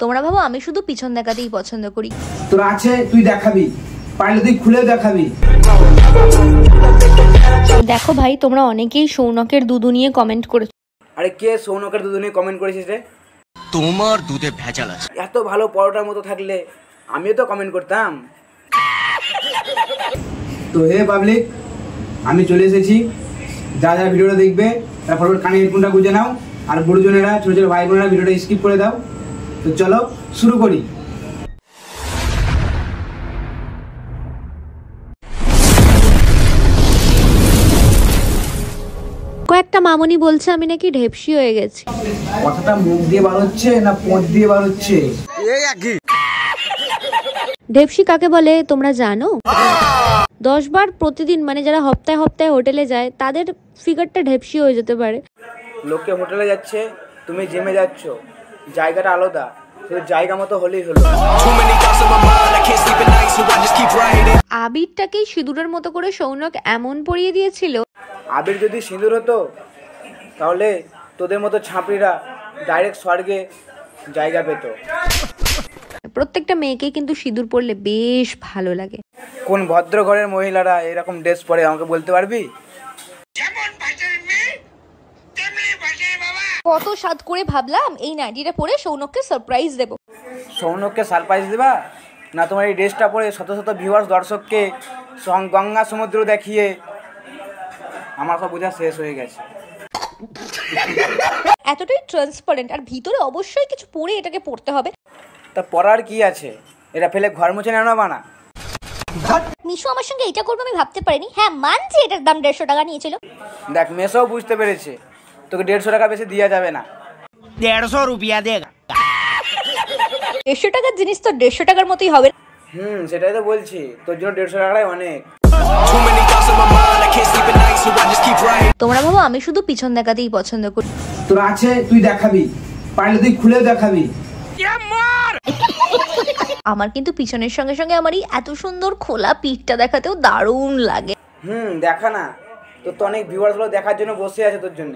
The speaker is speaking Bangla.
তোমরা ভাবো আমি শুধু পিছন দেখাতেই পছন্দ করি। তোর আছে তুই দেখাবি, পারলে তুই খুলে দেখাবি। দেখো ভাই, তোমরা অনেকেই সৌনকের দুধু নিয়ে কমেন্ট করেছো। আরে কে সৌনকের দুধু নিয়ে কমেন্ট করেছিস রে? তোমার দুধে ভেজাল আছে। এত ভালো পরোটার মতো থাকলে আমিও তো কমেন্ট করতাম। তো হে পাবলিক, আমি চলে এসেছি। যা যা ভিডিওটা দেখবে তারা ফটোর কানে হেডফোনটা গুঁজে নাও, আর গুরুজনেরা ছোট ছোট ভাই বোনেরা ভিডিওটা স্কিপ করে দাও। তো চলো শুরু করি। কয়েকটা মামনি বলছে আমি নাকি ঢেপসি হয়ে গেছি। কথাটা মুখ দিয়ে বার হচ্ছে না পোঁত দিয়ে বার হচ্ছে? ঢেপসি কাকে বলে তোমরা জানো? 10 বার প্রতিদিন, মানে যারা হপ্তাহে হপ্তাহে হোটেলে যায় তাদের ফিগারটা ঢেপসি হয়ে যেতে পারে। লোকে হোটেলে যাচ্ছে, তুমি জিমে যাচ্ছ, জায়গাটা আলাদা, শুধু জায়গা মতো হলেই হলো। আবিরটাকেই সিঁদুরের মতো করে সৌনক এমন পরিয়ে দিয়েছিল। আবির যদি সিঁদুর হতো তাহলে তোদের মতো ছাপড়িরা ডাইরেক্ট স্বর্গে জায়গা পেত। প্রত্যেকটা মেয়েকেই কিন্তু সিঁদুর পরলে বেশ ভালো লাগে। কোন ভদ্র ঘরের মহিলারা এরকম ড্রেস পরে আমাকে বলতে পারবি? কত স্বাদ করে ভাবলাম এই নাইটিটা পরে সৌনককে সারপ্রাইজ দেব। সৌনককে সারপ্রাইজ দিবা না? তোমার এই ড্রেসটা পরে শত শত ভিউয়ার্স দর্শককে গঙ্গা সমুদ্র দেখিয়ে আমার সব বোঝা শেষ হয়ে গেছে। এতটাই ট্রান্সপারেন্ট, আর ভিতরে অবশ্যই কিছু পরে এটাকে পড়তে হবে। তা পরার কি আছে? এটা ফেলে ঘর মুছে নেও না বানা। মিশু আমার সঙ্গে এটা করবে আমি ভাবতে পারিনি। হ্যাঁ মানছি এটার দাম 150 টাকা নিয়েছিল। দেখ মেসও বুঝতে পেরেছে তোকে 150 টাকা বেশি দেওয়া যাবে না। 150 रुपया देगा। 150 টাকার জিনিস তো 150 টাকার মতোই হবে। সেটাই তো বলছি, তোর জন্য 150 টাকাটাই অনেক। তোমরা ভাবো আমি শুধু পিছন দেখাতেই পছন্দ করি। তোর আছে তুই দেখাবি, পারলে তুই খুলে দেখাবি। আমার কিন্তু পিছনের সঙ্গে সঙ্গে আমার এই এত সুন্দর খোলা পিঠটা দেখাতেও দারুণ লাগে। দেখা না, তোর তো অনেক ভিউয়ার্স গুলো দেখার জন্য বসে আছে তোর জন্য।